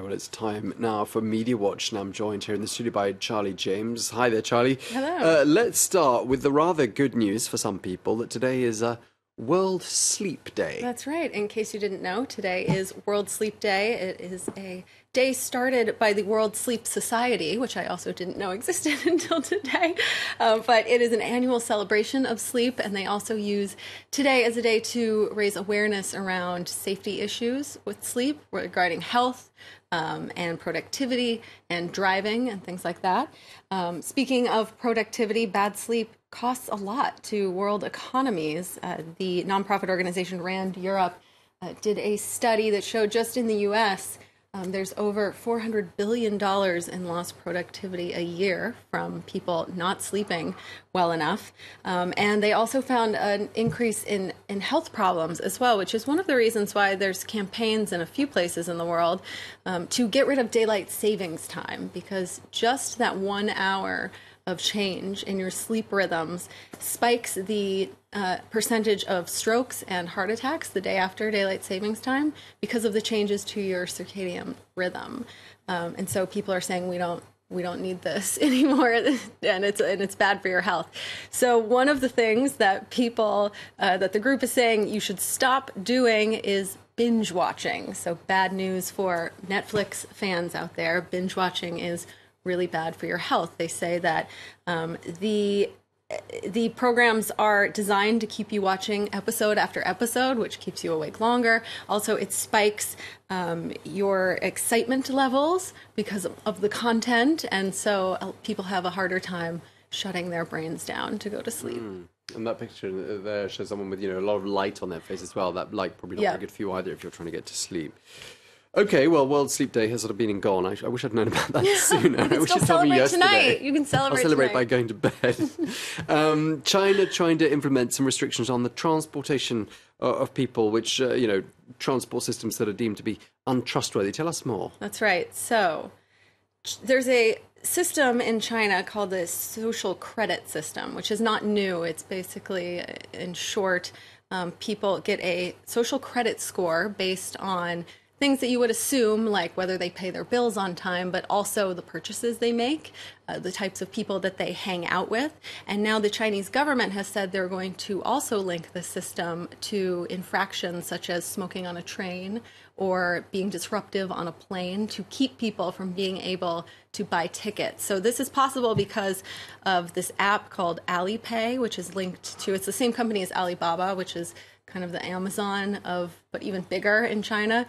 well, it's time now for Media Watch, and I'm joined here in the studio by Charlie James. Hi there, Charlie. Hello. Let's start with the rather good news for some people that today is World Sleep Day. That's right. In case you didn't know, today is World Sleep Day. It is a day started by the World Sleep Society, which I also didn't know existed until today. But it is an annual celebration of sleep, and they also use today as a day to raise awareness around safety issues with sleep regarding health and productivity and driving and things like that. Speaking of productivity, bad sleep costs a lot to world economies. The nonprofit organization RAND Europe did a study that showed just in the U.S. There's over $400 billion in lost productivity a year from people not sleeping well enough. And they also found an increase in health problems as well, which is one of the reasons why there's campaigns in a few places in the world to get rid of daylight savings time, because just that 1 hour of change in your sleep rhythms spikes the percentage of strokes and heart attacks the day after daylight savings time because of the changes to your circadian rhythm. And so people are saying we don't need this anymore, and it's bad for your health. So one of the things that people that the group is saying you should stop doing is binge watching. So bad news for Netflix fans out there. Binge watching is really bad for your health. They say that the programs are designed to keep you watching episode after episode, which keeps you awake longer. Also, it spikes your excitement levels because of the content, and so people have a harder time shutting their brains down to go to sleep. And that picture there shows someone with, a lot of light on their face as well. That light probably not very good for you either if you're trying to get to sleep. Okay, well, World Sleep Day has sort of been and gone. I wish I'd known about that sooner. You can still celebrate tonight. You can celebrate tonight. by going to bed. China trying to implement some restrictions on the transportation of people, which, transport systems that are deemed to be untrustworthy. Tell us more. That's right. So there's a system in China called the social credit system, which is not new. It's basically, in short, people get a social credit score based on things that you would assume, like whether they pay their bills on time, but also the purchases they make, the types of people that they hang out with. And now the Chinese government has said they're going to also link the system to infractions such as smoking on a train or being disruptive on a plane to keep people from being able to buy tickets. So this is possible because of this app called Alipay, which is linked to, it's the same company as Alibaba, which is kind of the Amazon but even bigger in China.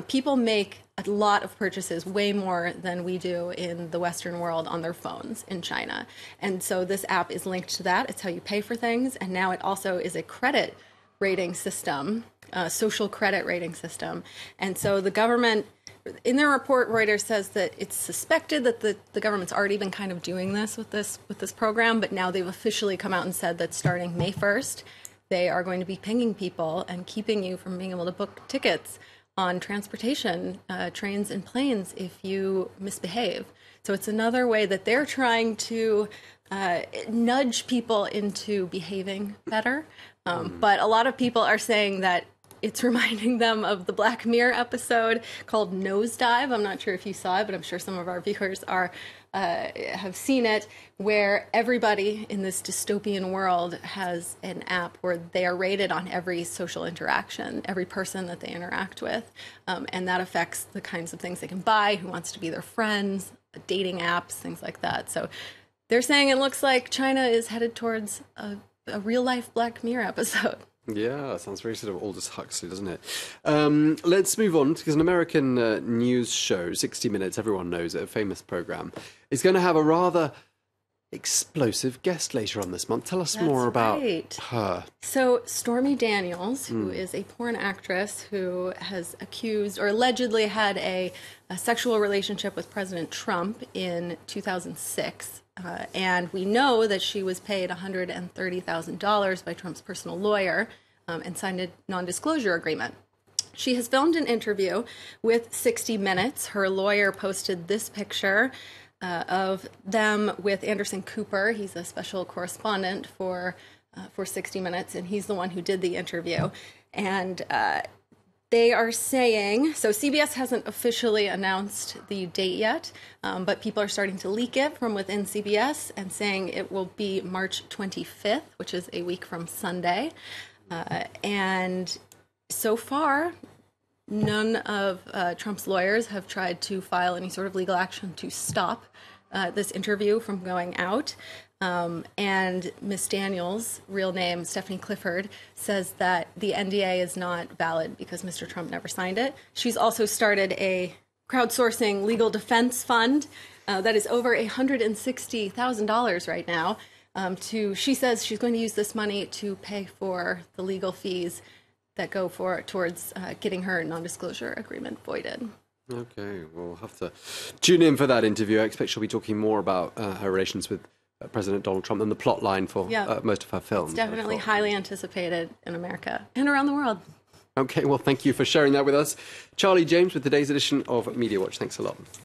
People make a lot of purchases, way more than we do in the Western world, on their phones in China. And so this app is linked to that. It's how you pay for things. And now it also is a credit rating system, social credit rating system. And so the government, in their report, Reuters says that it's suspected that the government's already been kind of doing this with this program, but now they've officially come out and said that starting May 1st, they are going to be pinging people and keeping you from being able to book tickets on transportation, trains and planes, if you misbehave. So it's another way that they're trying to nudge people into behaving better. But a lot of people are saying that it's reminding them of the Black Mirror episode called Nosedive. I'm not sure if you saw it, but I'm sure some of our viewers have seen it, where everybody in this dystopian world has an app where they are rated on every social interaction, every person that they interact with. And that affects the kinds of things they can buy, who wants to be their friends, dating apps, things like that. So they're saying it looks like China is headed towards a real-life Black Mirror episode. Yeah, sounds very sort of Aldous Huxley, doesn't it? Let's move on, because an American news show, 60 Minutes, everyone knows it, a famous program, is going to have a rather explosive guest later on this month. Tell us more about her. So Stormy Daniels, who is a porn actress who has accused or allegedly had a sexual relationship with President Trump in 2006. And we know that she was paid $130,000 by Trump's personal lawyer and signed a non-disclosure agreement. She has filmed an interview with 60 Minutes. Her lawyer posted this picture of them with Anderson Cooper. He's a special correspondent for 60 Minutes, and he's the one who did the interview. And They are saying, so CBS hasn't officially announced the date yet, but people are starting to leak it from within CBS and saying it will be March 25th, which is a week from Sunday. And so far, none of Trump's lawyers have tried to file any sort of legal action to stop this interview from going out. And Miss Daniels, real name Stephanie Clifford, says that the NDA is not valid because Mr. Trump never signed it. She's also started a crowdsourcing legal defense fund that is over $160,000 right now. She says she's going to use this money to pay for the legal fees that go towards getting her non-disclosure agreement voided. Okay, we'll have to tune in for that interview. I expect she'll be talking more about her relations with President Donald Trump than the plot line for most of her films. It's definitely highly anticipated in America and around the world. Okay, well, thank you for sharing that with us. Charlie James with today's edition of Media Watch. Thanks a lot.